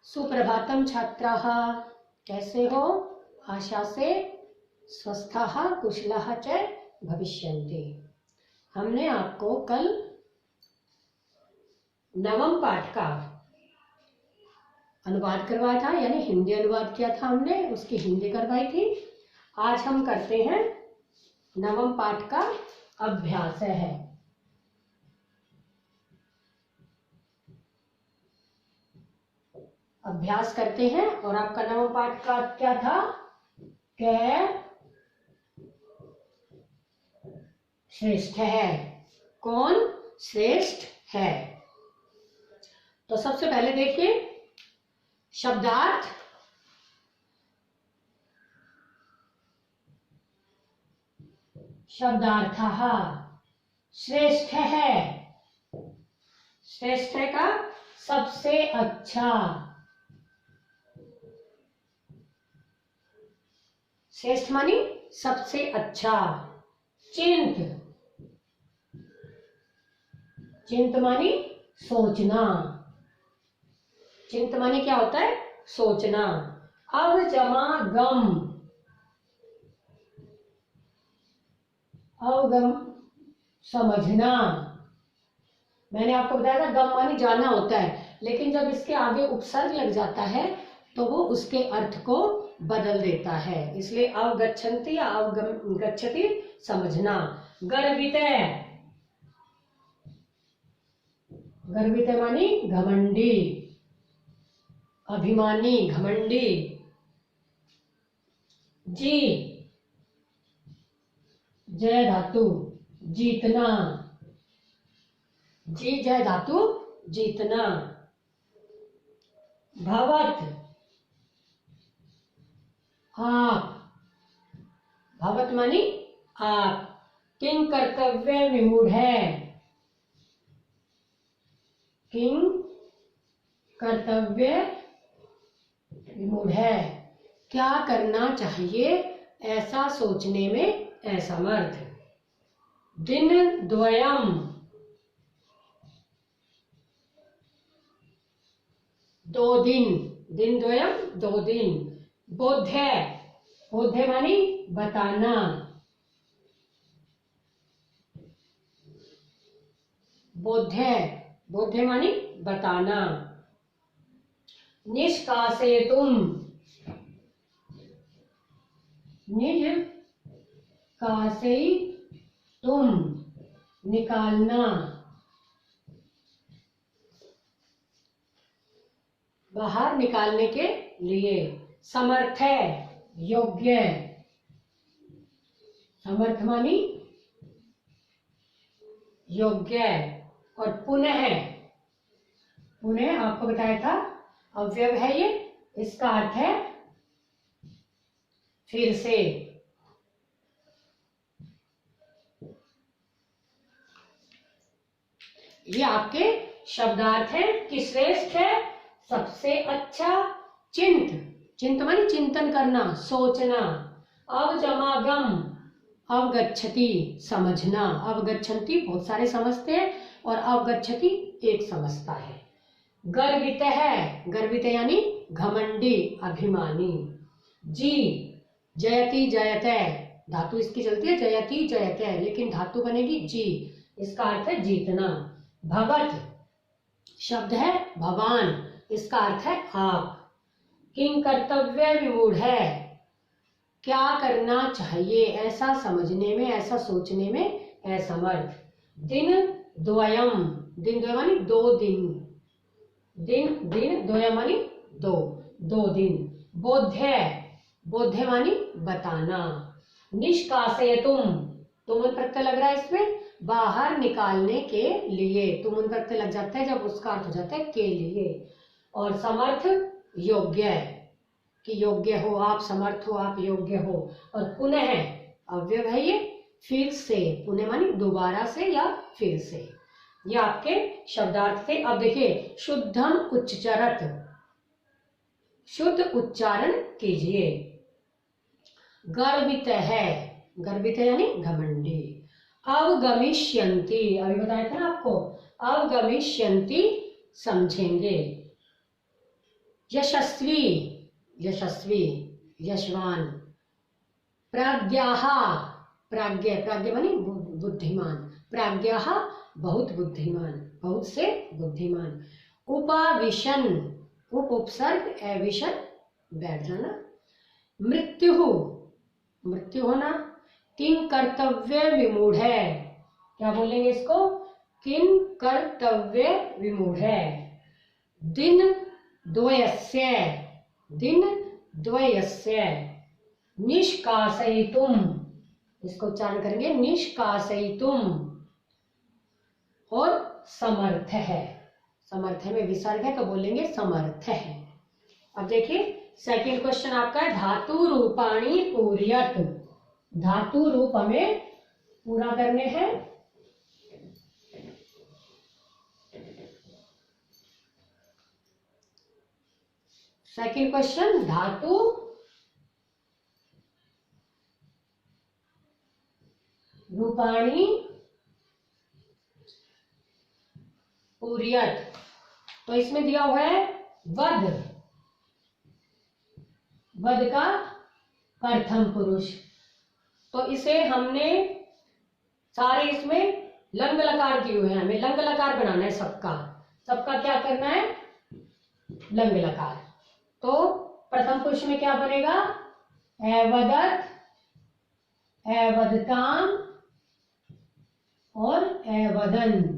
सुप्रभातम छात्राः, कैसे हो? आशा से स्वस्थाः कुशलाः च भविष्यन्ति। हमने आपको कल नवम पाठ का अनुवाद करवाया था, यानी हिंदी अनुवाद किया था हमने, उसकी हिंदी करवाई थी। आज हम करते हैं नवम पाठ का अभ्यास है। अभ्यास करते हैं। और आपका नवम पाठ का क्या था? कै श्रेष्ठ है, कौन श्रेष्ठ है। तो सबसे पहले देखिए शब्दार्थ। शब्दार्थः श्रेष्ठ है, श्रेष्ठ है का सबसे अच्छा, श्रेष्ठ मानी सबसे अच्छा। चिंत, चिंत मानी सोचना, चिंत मानी क्या होता है? सोचना। अवगम, अवगम समझना। मैंने आपको बताया था गम मानी जाना होता है, लेकिन जब इसके आगे उपसर्ग लग जाता है तो वो उसके अर्थ को बदल देता है, इसलिए अवगच्छन्ति या अवगम गच्छति समझना। गर्वित, गर्वित मानी घमंडी, अभिमानी, घमंडी। जी, जय धातु जीतना, जी जय धातु जीतना। भवत, आप, भवत मानी आप। किंग कर्तव्य विमूढ़ है, किंग कर्तव्य विमूढ़ है, क्या करना चाहिए ऐसा सोचने में असमर्थ। दिन द्वयम, दो दिन, दिन द्वयम दो दिन। बोध्य, बोध्य मानी बताना, बोध्य, बोध्य मानी बताना। निष्कासेतुम, निज कासे तुम निकालना, बाहर निकालने के लिए। समर्थ है, योग्य, समर्थ मानी योग्य। और पुनः, पुनः आपको बताया था अव्यय है ये, इसका अर्थ है फिर से। ये आपके शब्दार्थ है कि श्रेष्ठ है, सबसे अच्छा। चिंत, चिंत मानी चिंतन करना, सोचना। अवगम, अवगच्छति समझना। अवगच्छन्ति बहुत सारे समझते हैं और अवगच्छति एक समझता है। गर्वित है, गर्वित यानी घमंडी, अभिमानी। जी, जयति जयते, धातु इसकी चलती है जयति जयते, लेकिन धातु बनेगी जी, इसका अर्थ है जीतना। भवत शब्द है भवान, इसका अर्थ है आप। किंग कर्तव्य विमूढ़ है, क्या करना चाहिए ऐसा समझने में, ऐसा सोचने में असमर्थ। दिन द्वयम, दिन द्वयम मानी दो दिन, दिन दिन द्वयम मानी दो, दो दिन। बोध्य, बोध्य मानी बताना। निष्कासयतुम, तुम प्रत्यय लग रहा है इसमें, बाहर निकालने के लिए। तुम प्रत्यय लग जाता है जब उसका अर्थ हो जाता है के लिए। और समर्थ योग्य, कि योग्य हो आप, समर्थ हो आप, योग्य हो। और पुनः अव्यय है ये, फिर से, पुनः मानी दोबारा से या फिर से। ये आपके शब्दार्थ थे। अब देखिए शुद्धम उच्चरत, शुद्ध उच्चारण कीजिए। गर्वित है, गर्वित है यानी घमंडी। अवगमिष्यन्ति, अभी बताया था ना आपको, अवगमिष्यन्ति समझेंगे। यशस्वी, यशस्वी, यशवान। प्राज्ञाः, प्राज्ञ, प्राज्ञ मानी बुद्धिमान, प्राज्ञाः बहुत बुद्धिमान, बहुत से बुद्धिमान। उपाविशन, उप उपसर्ग एविशन बैठ जाना। मृत्यु, मृत्यु होना। किं कर्तव्य विमूढ़ है, क्या बोलेंगे इसको, किं कर्तव्य विमूढ़ है। दिन द्वयस्य, दिन द्वयस्य। निष्कासयितुम, इसको उच्चारण करेंगे निष्कासयितुम। और समर्थ है, समर्थ में विसर्ग है तो बोलेंगे समर्थ है। अब देखिए सेकंड क्वेश्चन आपका है धातु रूपाणी पूर्यत। धातु रूप हमें पूरा करने हैं। सेकंड क्वेश्चन, धातु रूपाणी पूर्यत। तो इसमें दिया हुआ है वध, वध का प्रथम पुरुष। तो इसे हमने सारे इसमें लंग लकार किए हुए हैं, हमें लंग लकार बनाना है सबका, सबका क्या करना है लंग लकार। तो प्रथम पुरुष में क्या बनेगा, एवदत, एवदताम और एवदन।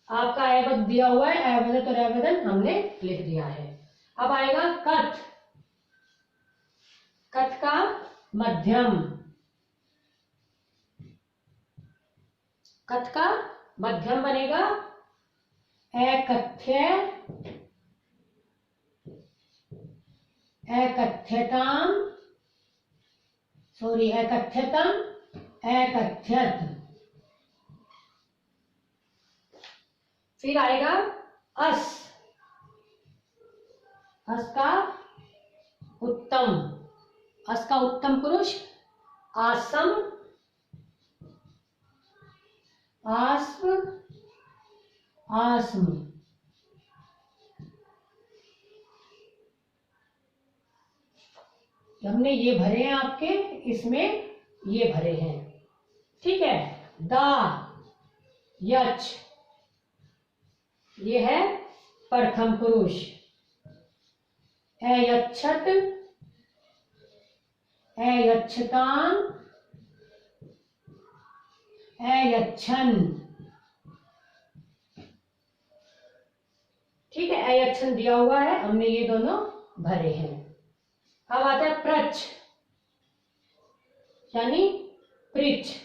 आपका एवद दिया हुआ है, एवदत और एवदन हमने लिख दिया है। अब आएगा कथ, कथ का मध्यम, कथ का मध्यम बनेगा एकथ्य, एकथ्यताम, सॉरी एकथ्यतम, एकथ्यत। फिर आएगा अस, अस का उत्तम, अस का उत्तम पुरुष आसम, आस्म, आस्म। हमने ये भरे हैं आपके, इसमें ये भरे हैं, ठीक है। दा, यच, ये है प्रथम पुरुष। अयच्छत, अयच्छताम, अयच्छन, ठीक है। अयच्छन दिया हुआ है, हमने ये दोनों भरे हैं। अब आता है प्रच, यानी पृच्छ,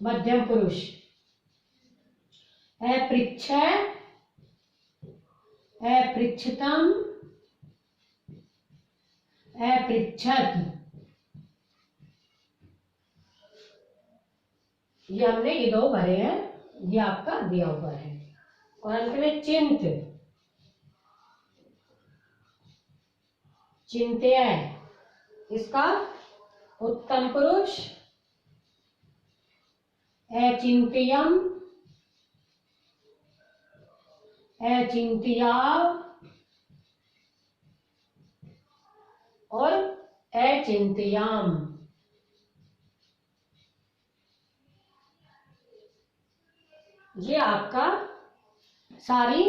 मध्यम पुरुष। अपृच्छ, अपृच्छतम, अपृच्छत। ये हमने ये दो भरे हैं, ये आपका दिया हुआ है। और अंत में चिंत, चिंत्य, इसका उत्तम पुरुष अचिंत्यम, अचिंत्या और अचिंत्याम। ये आपका सारी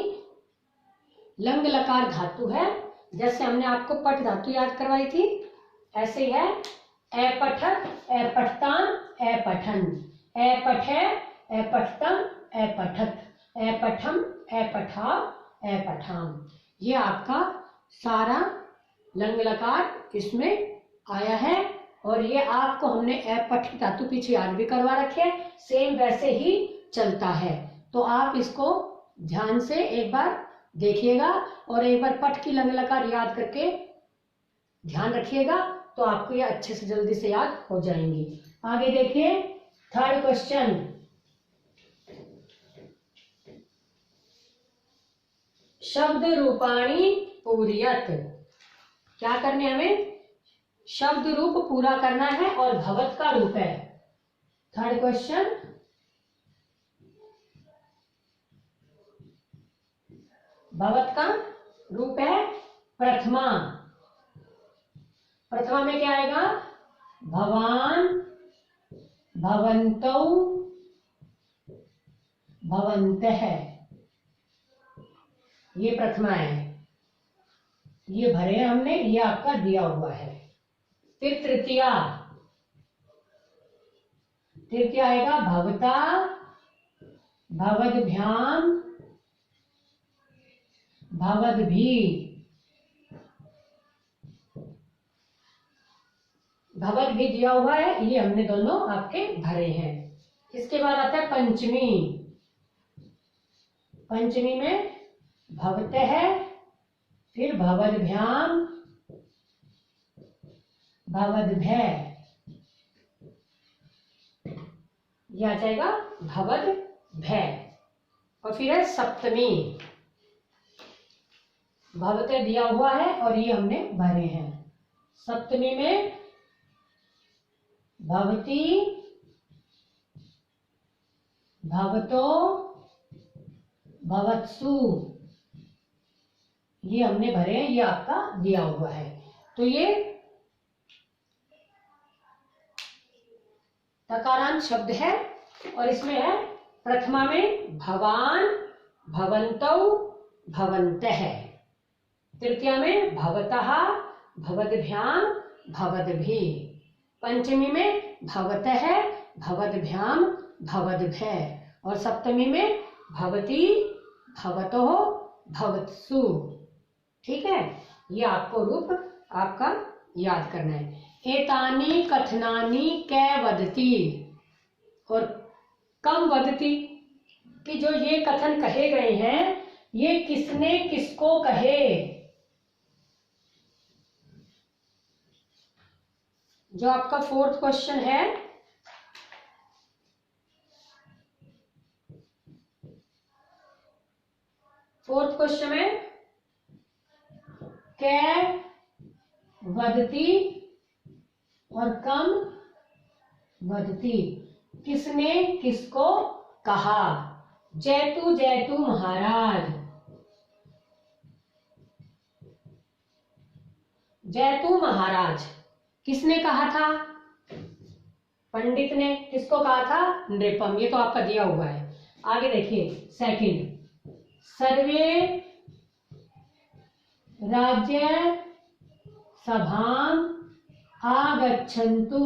लंग लकार धातु है। जैसे हमने आपको पठ धातु याद करवाई थी, ऐसे ही है अपठत, अपठताम, अपठन, अपठे, अपठतम, अपठत, अपठम, अपठा, अपठाम। ये आपका सारा लंग लकार इसमें आया है। और ये आपको हमने अपठ धातु पीछे याद भी करवा रखे, सेम वैसे ही चलता है। तो आप इसको ध्यान से एक बार देखिएगा और एक बार पठ की लंग लकार याद करके ध्यान रखिएगा, तो आपको ये अच्छे से जल्दी से याद हो जाएंगी। आगे देखिए थर्ड क्वेश्चन, शब्द रूपाणी पूर्यत। क्या करने हमें, शब्द रूप पूरा करना है और भगत का रूप है। थर्ड क्वेश्चन, भवत का रूप है प्रथमा। प्रथमा में क्या आएगा? भवान, भवन्तौ, भवन्तः। ये प्रथमा है, ये भरे हैं हमने, ये आपका दिया हुआ है। फिर तृतीया, तृतीया आएगा भवता, भवद्भ्याम, भवद्भिः। भवद भी दिया हुआ है, ये हमने दोनों आपके भरे हैं। इसके बाद आता है पंचमी। पंचमी में भवतः, फिर भवद्भ्याम, भवद्भ्यः, ये आ जाएगा भवद्भ्यः। और फिर है सप्तमी। भवतः दिया हुआ है और ये हमने भरे हैं। सप्तमी में भवती, भवतो, भवत्सु, ये हमने भरे हैं, ये आपका दिया हुआ है। तो ये तकारांत शब्द है और इसमें है प्रथमा में भवान, भवन्तौ, भवन्तः। तृतीया में भवतः, भवद्भ्याम, भवद्भिः। पंचमी में भवतः, भवद्भ्याम, भवद्भ्यः। और सप्तमी में भवती, भवतो, भवत्सु। ठीक है, ये आपको रूप आपका याद करना है। एतानि कथनानि कै वदति, और कम वदति, कि जो ये कथन कहे गए हैं ये किसने किसको कहे। जो आपका फोर्थ क्वेश्चन है, फोर्थ क्वेश्चन में कै वदति और कम वदति, किसने किसको कहा। जैतु जैतु महाराज, जैतु महाराज किसने कहा था? पंडित ने। किसको कहा था? नृपम। ये तो आपका दिया हुआ है। आगे देखिए सेकंड, सर्वे राज्य सभाम आगच्छन्तु,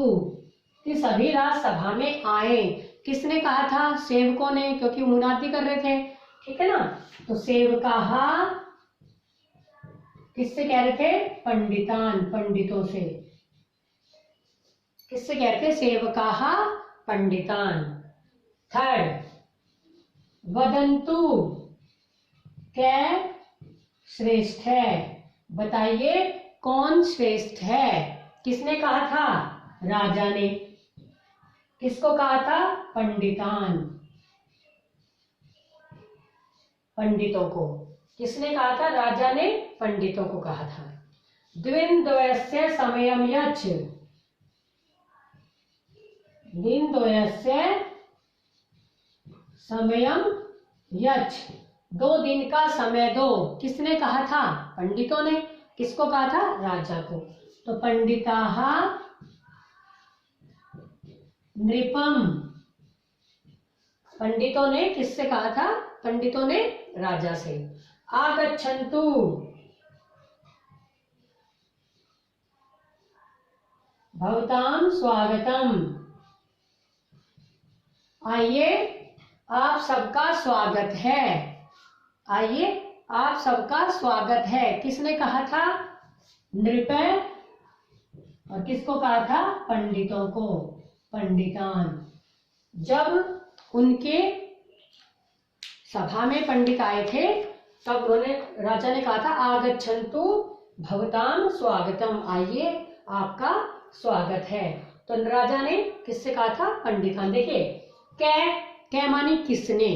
कि सभी राज सभा में आए। किसने कहा था? सेवकों ने, क्योंकि मुनादी कर रहे थे। ठीक है ना, तो सेवकाहा किससे कह रहे थे? पंडितान, पंडितों से। किससे कह रहे थे? सेवकाहा पंडितान। थर्ड, वदंतु कै श्रेष्ठ है, बताइए कौन श्रेष्ठ है। किसने कहा था? राजा ने। किसको कहा था? पंडितान, पंडितों को। किसने कहा था? राजा ने पंडितों को कहा था। द्विन्द्वयस्य समयम यच्छ, द्विन्द्वयस्य समयम यच्छ, 2 दिन का समय दो। किसने कहा था? पंडितों ने। किसको कहा था? राजा को। तो पंडिताः नृपम, पंडितों ने किससे कहा था? पंडितों ने राजा से। आगच्छन्तु, भवतां स्वागतम, आइए आप सबका स्वागत है। आइए आप सबका स्वागत है। किसने कहा था? नृप। और किसको कहा था? पंडितों को, पंडितान। जब उनके सभा में पंडित आए थे तब उन्होंने, राजा ने कहा था आगच्छन्तु भवतां स्वागतम, आइए आपका स्वागत है। तो राजा ने किससे कहा था? पंडितान। देखिए कै, कै मानी किसने,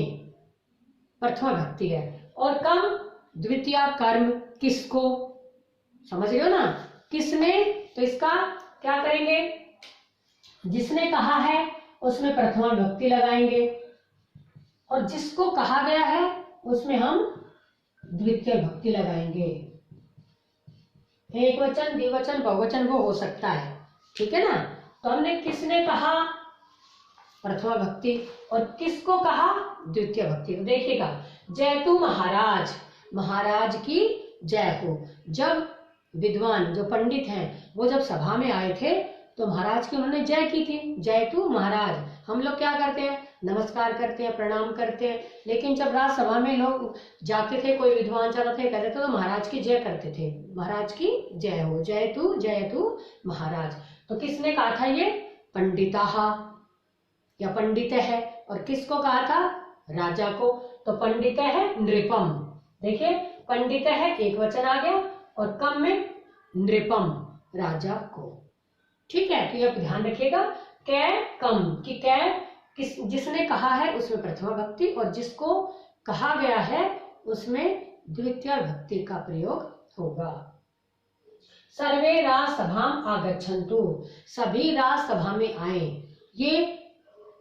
प्रथमा भक्ति है। और कम द्वितीय कर्म, किसको, समझ रहे हो ना? किसने, तो इसका क्या करेंगे? जिसने कहा है उसमें प्रथमा विभक्ति लगाएंगे और जिसको कहा गया है उसमें हम द्वितीय भक्ति लगाएंगे। एक वचन, द्विवचन, बहुवचन वो हो सकता है, ठीक है ना। तो हमने किसने कहा प्रथमा भक्ति और किसको कहा द्वितीय भक्ति। तो देखिएगा, जय तू महाराज, महाराज की जय हो। जब विद्वान जो पंडित हैं वो जब सभा में आए थे तो महाराज की उन्होंने जय की थी, जय तू महाराज। हम लोग क्या करते हैं, नमस्कार करते हैं, प्रणाम करते हैं, लेकिन जब राजसभा में लोग जाते थे, कोई विद्वान जाता थे, कहते थे तो महाराज की जय करते थे, महाराज की जय हो, जय तू महाराज। तो किसने कहा था ये, पंडिताहा या पंडित है। और किसको कहा था, राजा को। तो पंडित है नृपम, देखिए पंडित है एक वचन आ गया और कम में नृपम राजा को, ठीक है। तो ये ध्यान रखिएगा, कै कम कि कै किस जिसने कहा है उसमें प्रथमा भक्ति और जिसको कहा गया है उसमें द्वितीय भक्ति का प्रयोग होगा। सर्वे राजसभाम आगच्छन्तु, सभी राजसभा में आए। ये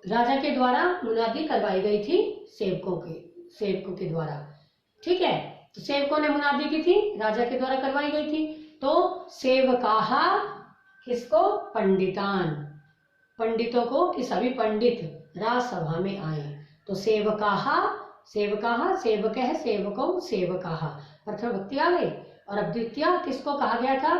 राजा के द्वारा मुनादी करवाई गई थी सेवकों के द्वारा, ठीक है। तो सेवकों ने मुनादी की थी, राजा के द्वारा करवाई गई थी। तो सेवकाहा किसको, पंडितान, पंडितों को, कि सभी पंडित राजसभा में आए। तो सेवकाहा, सेवकाहा सेवक है, सेवकों सेवकाहा, प्रथम भक्ति आ गई। और अब द्वितीय किसको कहा गया था,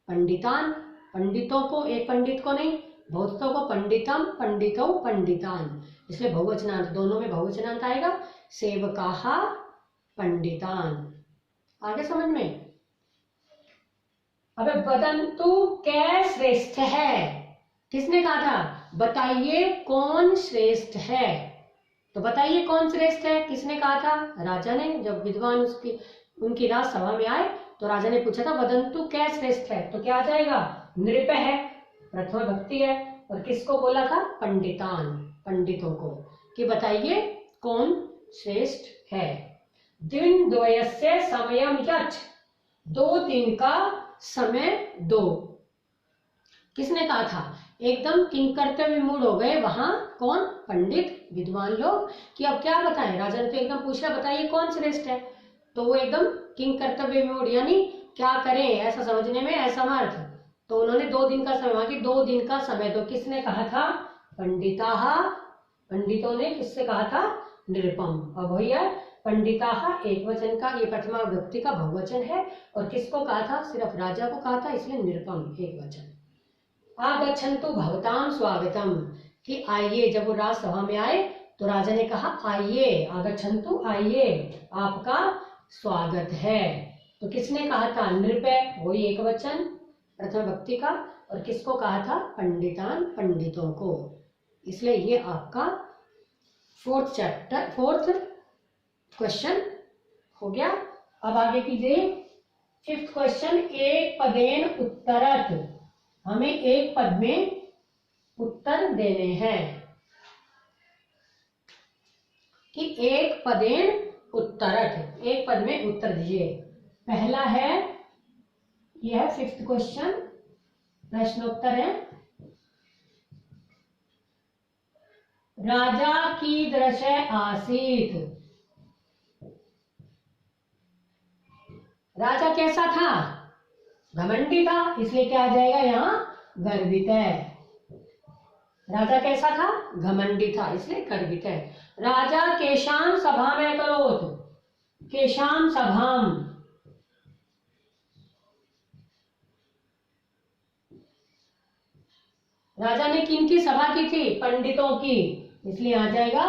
पंडितान, पंडितों को, एक पंडित को नहीं, बहुतों को, पंडितम पंडितौ पंडितान, इसलिए बहुवचनांत, दोनों में बहुवचनांत आएगा, सेवकाहा पंडितान। आगे समझ में। अब वदंतु कै श्रेष्ठ है, किसने कहा था, बताइए कौन श्रेष्ठ है। तो बताइए कौन श्रेष्ठ है, किसने कहा था, राजा ने। जब विद्वान उनकी राजसभा में आए तो राजा ने पूछा था वदंतु कै श्रेष्ठ है, तो क्या आ जाएगा, नृप है, प्रथम भक्ति है। और किसको बोला था, पंडितान, पंडितों को, कि बताइए कौन श्रेष्ठ है। दिन द्वयस्य समयम यच्छ, 2 दिन का समय दो। किसने कहा था, एकदम किंकर्तव्य मूड हो गए वहां, कौन, पंडित विद्वान लोग, कि अब क्या बताएं। राजा ने तो एकदम पूछा बताइए कौन श्रेष्ठ है, तो वो एकदम किंकर्तव्य मूड, यानी क्या करें ऐसा समझने में असमर्थ। तो उन्होंने 2 दिन का समय मांगा, 2 दिन का समय दो। किसने कहा था, पंडिताहा, पंडितों ने। किससे कहा था, निरुपम। अब भैया पंडिताहा एक वचन का, ये प्रथमा विभक्ति का बहुवचन है। और किसको कहा था, सिर्फ राजा को कहा था, इसलिए निरुपम एक वचन। आगच्छन्तु भवतां स्वागतम, कि आइए। जब वो राजसभा में आए तो राजा ने कहा आइए, आगच्छन्तु आइए, आपका स्वागत है। तो किसने कहा था, नृप, वही एक वचन प्रथम भक्ति का। और किसको कहा था, पंडितान, पंडितों को। इसलिए ये आपका 4th क्वेश्चन हो गया। अब आगे कीजिए 5th क्वेश्चन, एक पदेन उत्तरत, हमें एक पद में उत्तर देने हैं, कि एक पदेन उत्तरत, एक पद में उत्तर दीजिए। पहला है, यह 5th क्वेश्चन प्रश्नोत्तर है। राजा कीदृश आसीत्, राजा कैसा था, घमंडी था, इसलिए क्या आ जाएगा यहाँ, गर्वित है। राजा कैसा था, घमंडी था, इसलिए गर्वित है। राजा केशाम सभा में करोत, केशाम सभाम, राजा ने किनकी सभा की थी, पंडितों की, इसलिए आ जाएगा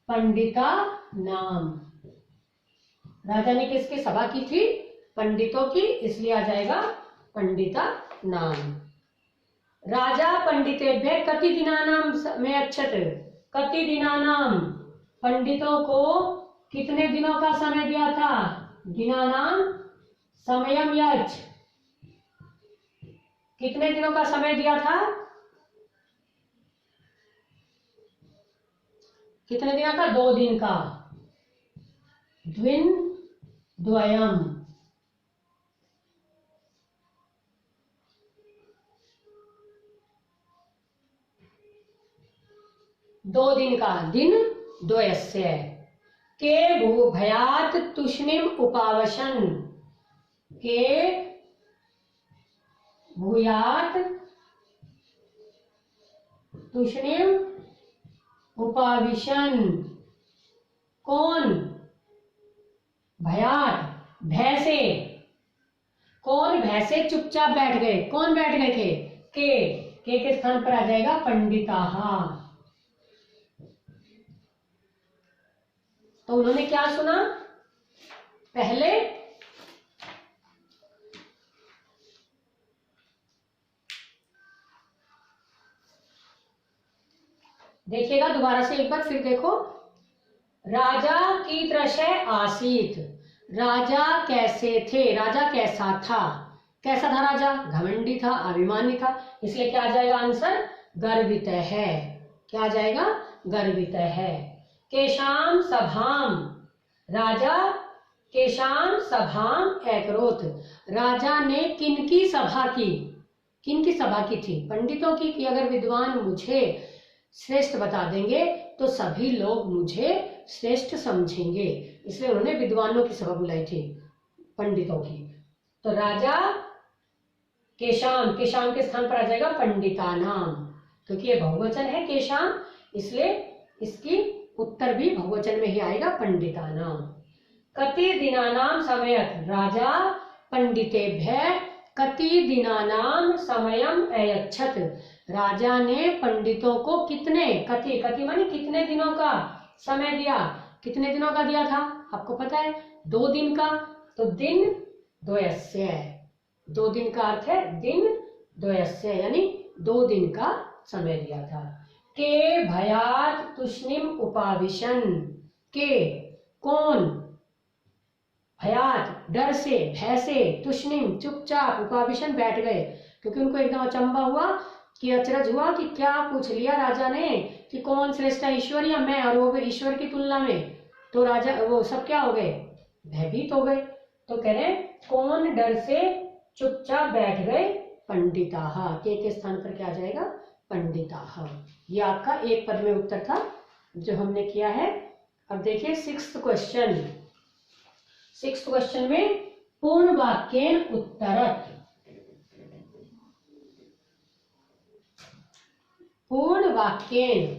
पंडिता नाम। राजा ने किसकी सभा की थी, पंडितों की, इसलिए आ जाएगा पंडिता नाम। राजा पंडितेभ्य कति दिनानाम में अच्छत, कति दिनानाम, पंडितों को कितने दिनों का समय दिया था, दिनानाम समयम यच्छ, कितने दिनों का समय दिया था, कितने दिनों का, 2 दिन का, द्विन द्वयम, 2 दिन का, दिन द्वयस्य, के भयात तुष्णिम उपावशन, के भूयात तुष्णिम उपाविशन, कौन, भयात भैसे, कौन भैसे चुपचाप बैठ गए, कौन बैठ गए थे, के स्थान पर आ जाएगा पंडिताहा। तो उन्होंने क्या सुना, पहले देखिएगा दोबारा से एक बार फिर देखो। राजा की दृश्य आसीत, राजा कैसे थे, राजा कैसा था, कैसा था राजा, घमंडी था, अभिमानी था, इसलिए क्या आ जाएगा आंसर, गर्वित है, क्या आ जाएगा, गर्वित है। केशाम सभाम, राजा केशाम सभाम एकरोत, राजा ने किनकी सभा की, किनकी सभा की थी, पंडितों की, कि अगर विद्वान मुझे श्रेष्ठ बता देंगे तो सभी लोग मुझे श्रेष्ठ समझेंगे, इसलिए उन्होंने विद्वानों की सभा बुलाई थी, पंडितों की। तो राजा केशाम, केशाम के स्थान पर आ जाएगा पंडितानाम, क्योंकि ये बहुवचन है केशाम, इसलिए इसकी उत्तर भी बहुवचन में ही आएगा, पंडितानाम। कति दिनानाम समयत, राजा पंडितेभ्य कति दिनानाम समयम अयच्छत, राजा ने पंडितों को कितने, कति, कति मानी कितने दिनों का समय दिया, कितने दिनों का दिया था, आपको पता है 2 दिन का, तो दिन द्वयस्य, 2 दिन का अर्थ है दिन द्वयस्य, यानी 2 दिन का समय दिया था। के भयात तुष्णिम उपाविशन, के कौन, भयात डर से, भय से, तुष्णिम चुपचाप, उपाविशन बैठ गए, क्योंकि उनको एकदम अचंबा हुआ कि अचरज हुआ कि क्या पूछ लिया राजा ने कि कौन श्रेष्ठ है, ईश्वर या मैं, और वो ईश्वर की तुलना में, तो राजा वो सब क्या हो गए, भयभीत हो गए। तो कह रहे कौन डर से चुपचाप बैठ गए, पंडिताहा, के स्थान पर क्या आ जाएगा, पंडिताहा। ये आपका एक पद में उत्तर था जो हमने किया है। अब देखिए 6th क्वेश्चन, 6th क्वेश्चन में पूर्ण वाक्येन उत्तरत, पूर्ण वाक्येन,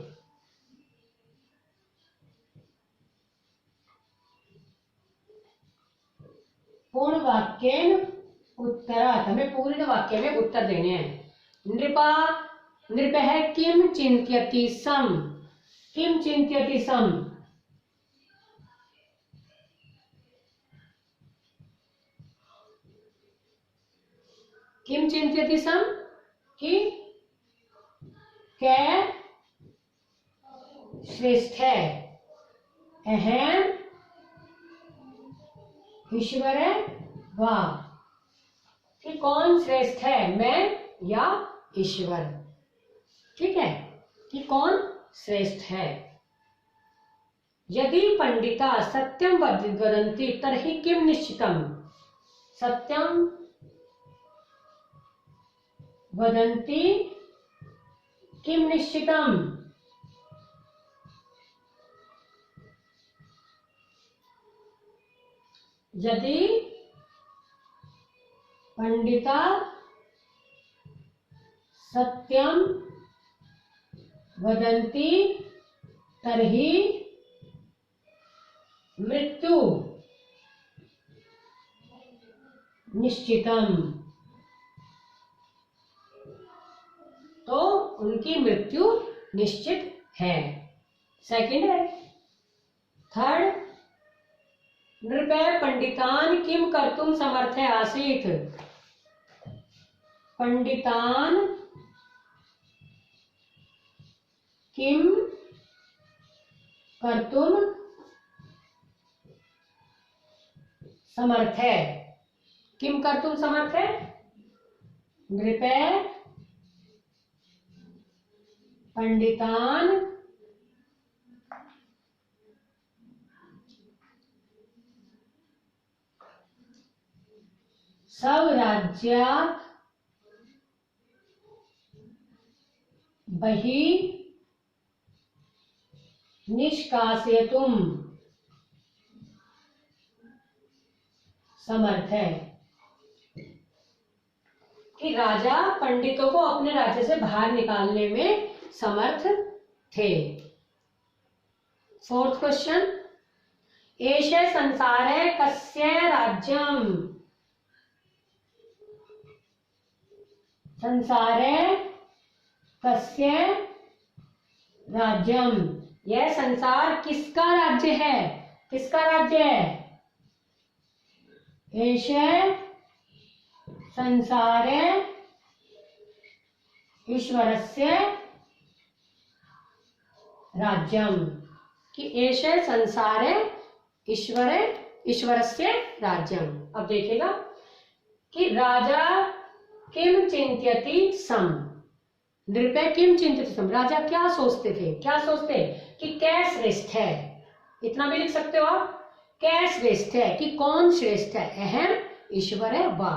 पूर्ण वाक्येन उत्तरत, हमें पूर्ण वाक्य में उत्तर देने हैं। नृपा, नृपः किम चिंत्यति सम, किम चिंत्यति सम, किम चिंत्यति सम, कि कै श्रेष्ठ है, अहम ईश्वर है, वाह, कि कौन श्रेष्ठ है, मैं या ईश्वर, ठीक है, कि कौन श्रेष्ठ है। यदि पंडिता सत्यम वदन्ति तर्हि किम निश्चितम, सत्यम वदन्ति किम निश्चितम, यदि पंडिता सत्यम वदन्ति तर्हि मृत्यु निश्चितम, तो उनकी मृत्यु निश्चित है, सेकंड है। थर्ड, नृपः पंडितान किम कर्तुम समर्थ आसीत, पंडितान किम कर्तुम समर्थ है, किम कर्तुम समर्थ है, नृपः पंडितान स्वराज्यात् बहिः निष्कासयितुम्, समर्थ है, कि राजा पंडितों को अपने राज्य से बाहर निकालने में समर्थ थे। फोर्थ क्वेश्चन, एष संसारे कस्य राज्यम, संसारे कस्य राज्यम, यह संसार किसका राज्य है, किसका राज्य है? एष संसारे ईश्वरस्य राज्यम, कि एष संसारे ईश्वरस्य राज्यम। अब देखिएगा कि राजा किम चिंत्यति सम, नृपे किम चिंत्यति सम, राजा क्या सोचते थे, क्या सोचते कि कै श्रेष्ठ है, इतना भी लिख सकते हो आप, कै श्रेष्ठ है, कि कौन श्रेष्ठ है, अहम ईश्वर है वा,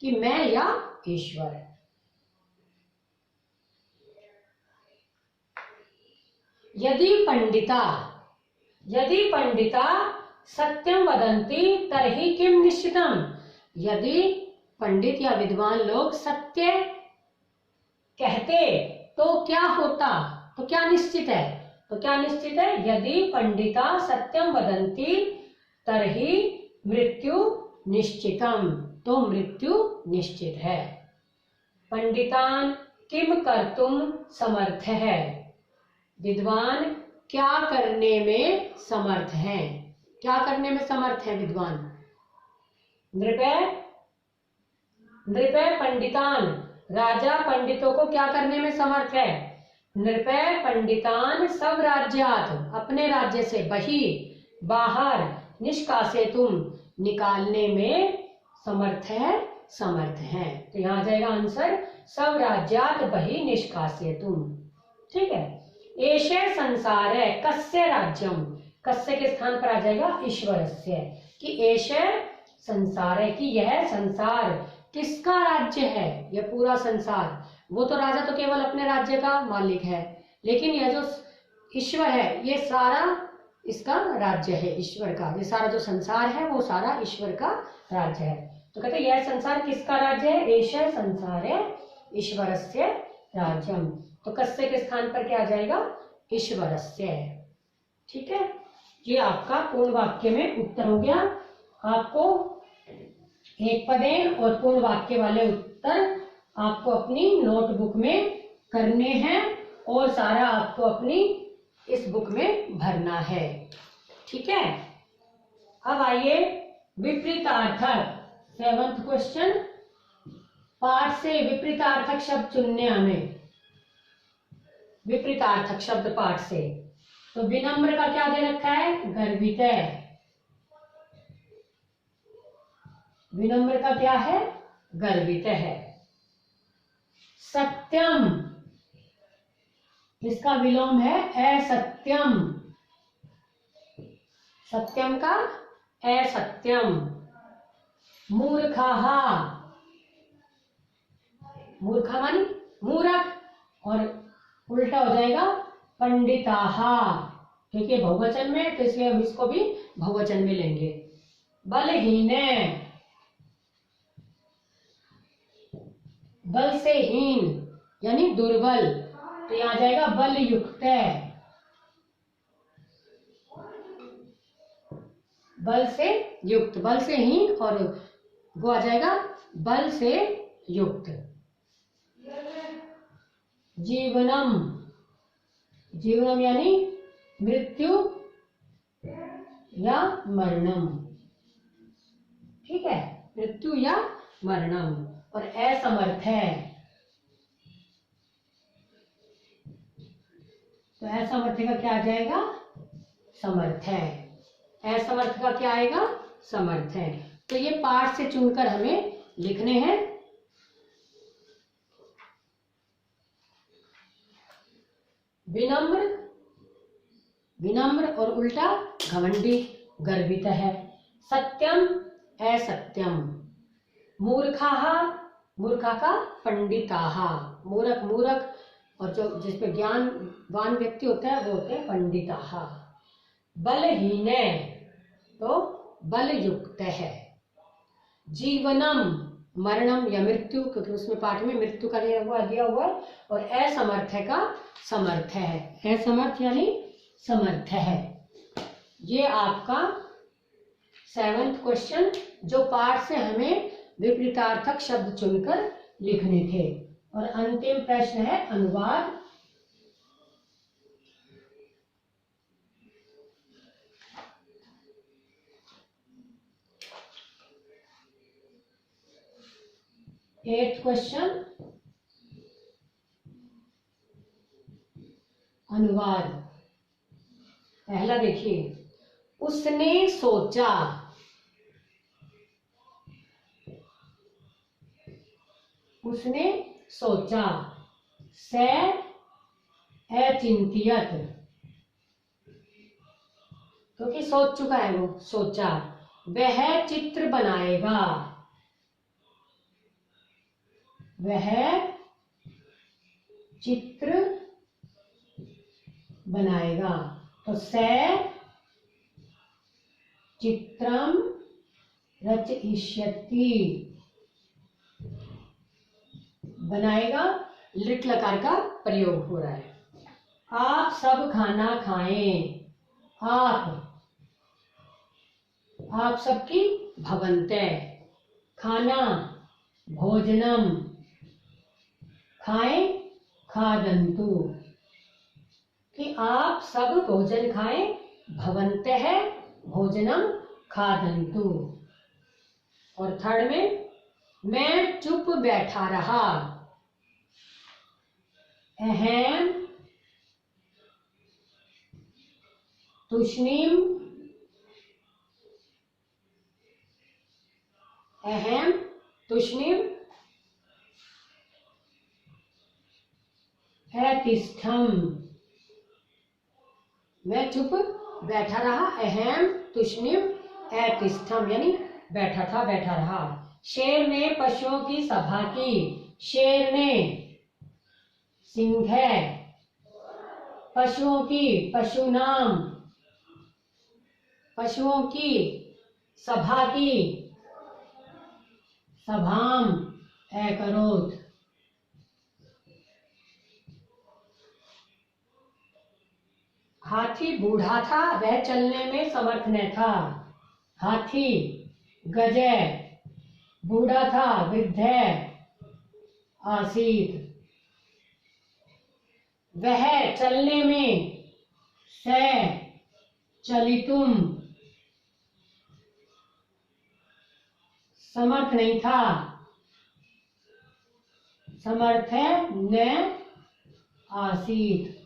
कि मैं या ईश्वर। यदि पंडिता सत्यम वदंती तरहि किम निश्चितम, यदि पंडित या विद्वान लोग सत्य कहते तो क्या होता, तो क्या निश्चित है, तो क्या निश्चित है? यदि पंडिता सत्यम वदंती तरहि मृत्यु निश्चितम, तो मृत्यु निश्चित है। पंडितान किम कर्तुम समर्थ है, विद्वान क्या करने में समर्थ हैं, क्या करने में समर्थ है विद्वान? नृपय पंडितान, राजा पंडितों को क्या करने में समर्थ है? नृपय पंडितान सब राज्यात, अपने राज्य से, बही बाहर, निष्कासेतुम निकालने में समर्थ है। तो यहाँ आ जाएगा आंसर सब राज्यात बही निष्कासेतुम। ठीक है, एष संसार है कस्य राज्यम, कस्य के स्थान पर आ जाएगा ईश्वरस्य, कि एष संसार है, कि यह संसार किसका राज्य है, यह पूरा संसार। वो तो राजा तो केवल अपने राज्य का मालिक है, लेकिन यह जो ईश्वर है ये सारा इसका राज्य है, ईश्वर का, ये सारा जो संसार है वो सारा ईश्वर का राज्य है। तो कहते हैं यह संसार किसका राज्य है? एष संसार ईश्वरस्य राज्यम। तो कस्य के स्थान पर क्या आ जाएगा? ईश्वरस्य। ठीक है, ये आपका पूर्ण वाक्य में उत्तर हो गया। आपको एक पदेन और पूर्ण वाक्य वाले उत्तर आपको अपनी नोटबुक में करने हैं और सारा आपको अपनी इस बुक में भरना है। ठीक है, अब आइए विपरीतार्थक, 7th क्वेश्चन। पाठ से विपरीतार्थक शब्द चुनने हमें, विपरीतार्थक शब्द पाठ से। तो विनम्र का क्या दे रखा है? गर्वित है। विनम्र का क्या है? गर्वित है। सत्यम, इसका विलोम है असत्यम, सत्यम का असत्यम। मूर्खः, मूर्खा मानी मूर्ख, और उल्टा हो जाएगा पंडिताः, क्योंकि बहुवचन में, तो इसलिए हम इसको भी बहुवचन में लेंगे। बलहीन, बल से हीन यानी दुर्बल, तो यहां आ जाएगा बल युक्त। बल से युक्त, बल से हीन, और वो आ जाएगा बल से युक्त। जीवनम, जीवनम यानी मृत्यु या मरणम। ठीक है, मृत्यु या मरणम। और असमर्थ है, तो असमर्थ का क्या आ जाएगा? समर्थ है। असमर्थ का क्या आएगा? समर्थ है। तो ये पाठ से चुनकर हमें लिखने हैं। विनम्र, विनम्र और उल्टा घमंडी, गर्वित है। सत्यम, असत्यम। मूर्खाः, मूर्खा का पंडिताः, मूर्ख, मूर्ख, और जो जिसपे ज्ञानवान व्यक्ति होता है वो होते हैं पंडिताः। बलहीन, तो बल युक्त है। जीवनम, मरणम या मृत्यु, क्योंकि उसमें पाठ में मृत्यु का दिया हुआ, और असमर्थ का समर्थ है, असमर्थ यानी समर्थ है। ये आपका 7वां क्वेश्चन, जो पाठ से हमें विपरीतार्थक शब्द चुनकर लिखने थे। और अंतिम प्रश्न है अनुवाद। एट्थ क्वेश्चन, अनुवाद। पहला देखिए, उसने सोचा, उसने सोचा, से अचिंत्यत, क्योंकि सोच चुका है वो, सोचा। वह चित्र बनाएगा, वह चित्र बनाएगा, तो से चित्रम रचयिष्यति, बनाएगा, लिट लकार का प्रयोग हो रहा है। आप सब खाना खाएं, आप सबकी भवन्ते, खाना भोजनम, खाएं खादन्तु, कि आप सब भोजन खाएं, भवन्ते है भोजनम खादन्तु। और थर्ड में, मैं चुप बैठा रहा, अहम तुष्णीम, अहम तुष्णीम अतिष्ठम, मैं चुप बैठा रहा, अहम तुष्णीम अतिष्ठम, यानी बैठा था, बैठा रहा। शेर ने पशुओं की सभा की, शेर ने, सिंह है, पशुओं की, पशु नाम, पशुओं की सभा की, सभाम अकरोत्। हाथी बूढ़ा था, वह चलने में समर्थ न था, हाथी गजय, बूढ़ा था, वृद्ध आसीत। वह चलने में, से चलितुम, समर्थ नहीं था, समर्थ न आसीत।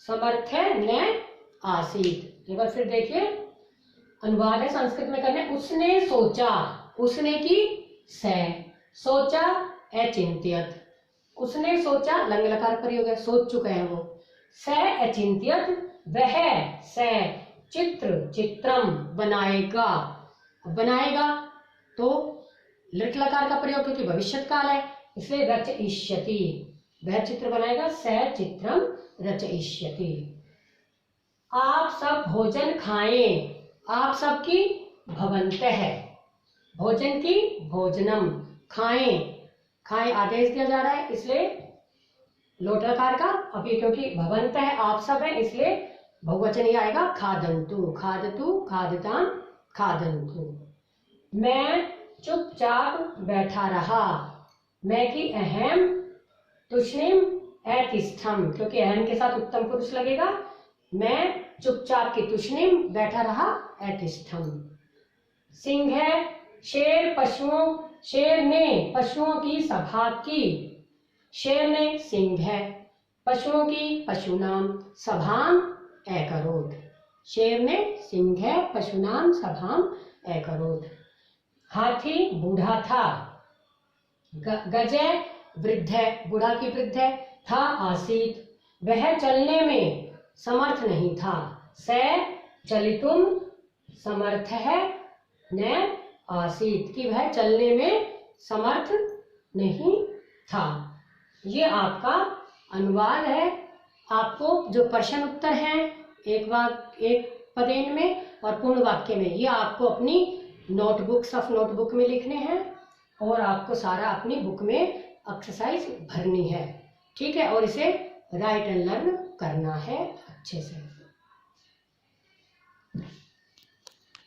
समर्थ न आसीत। एक बार फिर देखिए, अनुवाद है संस्कृत में करने। उसने सोचा, उसने की से, सोचा अचिंत्यत, उसने सोचा, लंग लकार प्रयोग है, सोच चुके हैं वो। से अचिंत्यत, वह से चित्र, चित्रम बनाएगा, बनाएगा तो लिट लकार का प्रयोग, क्योंकि भविष्य काल है, इसलिए रचयिष्यति, वह चित्र बनाएगा, से चित्रम रचयिष्यति। आप सब भोजन खाएं, आप सबकी भवन्ते है, भोजन की भोजनम, खाएं, खाएं आदेश दिया जा रहा है, इसलिए लोट लकार का, अभी क्योंकि भवन्त है, आप सब है, इसलिए बहुवचन ही आएगा, खादन्तु, खादतु, खादताम, खादन्तु। मैं चुपचाप बैठा रहा, मैं की अहम तुष्णीम अतिष्ठम, क्योंकि अहम के साथ उत्तम पुरुष लगेगा, मैं चुपचाप की तुष्णीम बैठा रहा, अतिष्ठम। सिंह है, शेर पशुओं, शेर ने पशुओं की सभा की, शेर ने, सिंह है, पशुओं की, पशुनाम सभाम अकरोत्, शेर ने, सिंह है, पशुनाम सभाम अकरोत्। हाथी बूढ़ा था, गजय वृद्ध है, बूढ़ा की वृद्ध है, था आसीत, वह चलने में समर्थ नहीं था, से चलितुम समर्थ है, न आसीत, कि वह चलने में समर्थ नहीं था। ये आपका अनुवाद है। आपको जो प्रश्न उत्तर हैं, एक पदेन में और पूर्ण वाक्य में। ये आपको अपनी नोटबुक में लिखने हैं और आपको सारा अपनी बुक में एक्सरसाइज भरनी है, ठीक है। और इसे राइट एंड लर्न करना है अच्छे से।